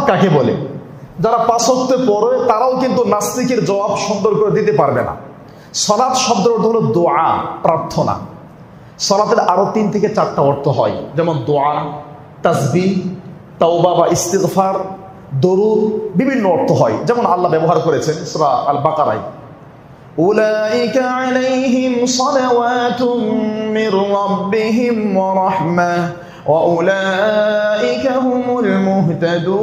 কাকে বলে? যারা 5 ওয়াক্ত পড়ে তারাও কিন্তু নাস্তিকের জবাব সুন্দর করে দিতে পারবে না। সালাত শব্দের অর্থ হলো দোয়া, প্রার্থনা। সালাতের আরো 3 থেকে 4টা অর্থ হয়, যেমন দোয়া, তাসবিহ, তাওবা বা ইস্তিগফার, দরুদ, বিভিন্ন অর্থ হয়। যেমন আল্লাহ ব্যবহার করেছেন সূরা আল বাকারায়, উলাইকা আলাইহিম সালাওয়াতুম মির রাব্বিহিম ওয়া রাহমাহ ওয়া উলাইকা হুমুল মুহতাদুন।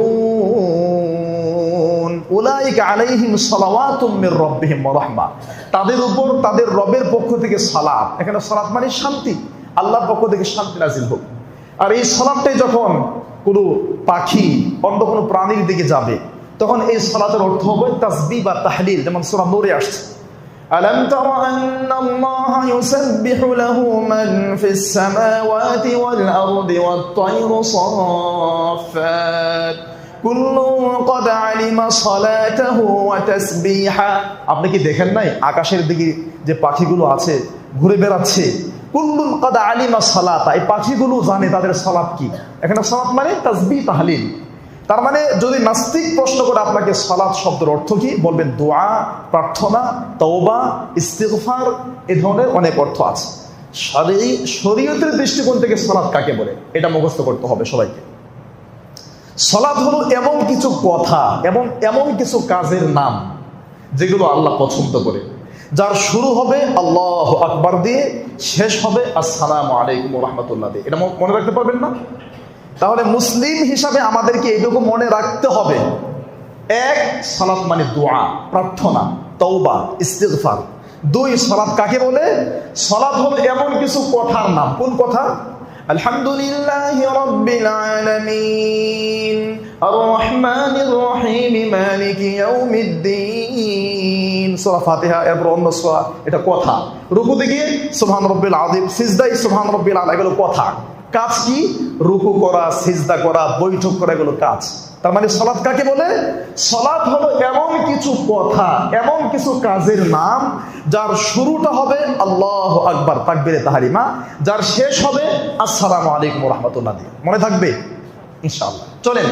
উলাইকা আলাইহিম সালাওয়াতুম মির রাব্বিহিম ওয়া রাহমাহ, তাদের উপর তাদের রবের পক্ষ থেকে সালাত। এখানে সালাত মানে শান্তি, আল্লাহর পক্ষ থেকে শান্তি নাজিল হোক। আর এই সালাতটাই যখন কোনো পাখি অন্য কোনো প্রাণীর দিকে যাবে, তখন এই সালাতের অর্থ হবে তাসবিহ বা তাহলিল। যেমন সূরা নূরে আসছে, আলাম তারা আন্নাল্লাহা ইউসাব্বিহু লাহু মান ফিস সামাওয়াতি ওয়াল আরদি ওয়াত তায়রু সাফফাত কুল্লুন ক্বাদ আলিমা সালাতাহু ওয়া তাসবিহা। আপনি কি দেখেন নাই আকাশের দিকে যে পাখিগুলো আছে ঘুরে বেড়াচ্ছে, কুল্লুন ক্বাদ আলিমা সালাতা, এই পাখিগুলো জানে তাদের সালাত কি। এখানে সালাত মানে তাসবিহ তাহলিল। তার মানে যদি নাস্তিক প্রশ্ন করে আপনাকে সালাত শব্দের অর্থ কি, বলবেন দোয়া, প্রার্থনা, তওবা, ইস্তিগফার, এই ধরনের অনেক অর্থ আছে। শরীয়তের দৃষ্টিকোণ থেকে সালাত কাকে বলে এটা মুখস্থ করতে হবে সবাইকে। সালাত হলো এমন কিছু কথা এবং এমন কিছু কাজের নাম যেগুলো আল্লাহ পছন্দ করে, যার শুরু হবে আল্লাহু আকবার দিয়ে, শেষ হবে আসসালামু আলাইকুম ওয়া রাহমাতুল্লাহ দিয়ে। এটা মনে রাখতে পারবেন না? তাহলে মুসলিম হিসাবে আমাদেরকে এইটুকু মনে রাখতে হবে, 1, সালাত মানে দোয়া, প্রার্থনা, তওবা, ইস্তিগফার। 2, সালাত কাকে বলে? সালাত হলো এমন কিছু কথার নাম। কোন কথা? আলহামদুলিল্লাহি রাব্বিল আলামিন আর রহমানির রহিম মালিকি ইয়াউমিদ্দিন, সূরা ফাতিহা, এরপর অন্য সূরা, এটা কথা। রুকুতে গিয়ে সুবহান রাব্বিল আযীম, সিজদায় সুবহান রাব্বিল আলা, এগুলো কথা। কাজ কি? রুকু করা, সিজদা করা, বৈঠক করা, এগুলো কাজ। তার মানে সালাত কাকে বলে? সালাত হলো এমন কিছু কথা, এমন কিছু কাজের নাম যার শুরুটা হবে আল্লাহু আকবার তাকবীরে তাহরিমা, যার শেষ হবে আসসালামু আলাইকুম ওয়া রাহমাতুল্লাহ দিয়ে। মনে থাকবে ইনশাআল্লাহ। চলেন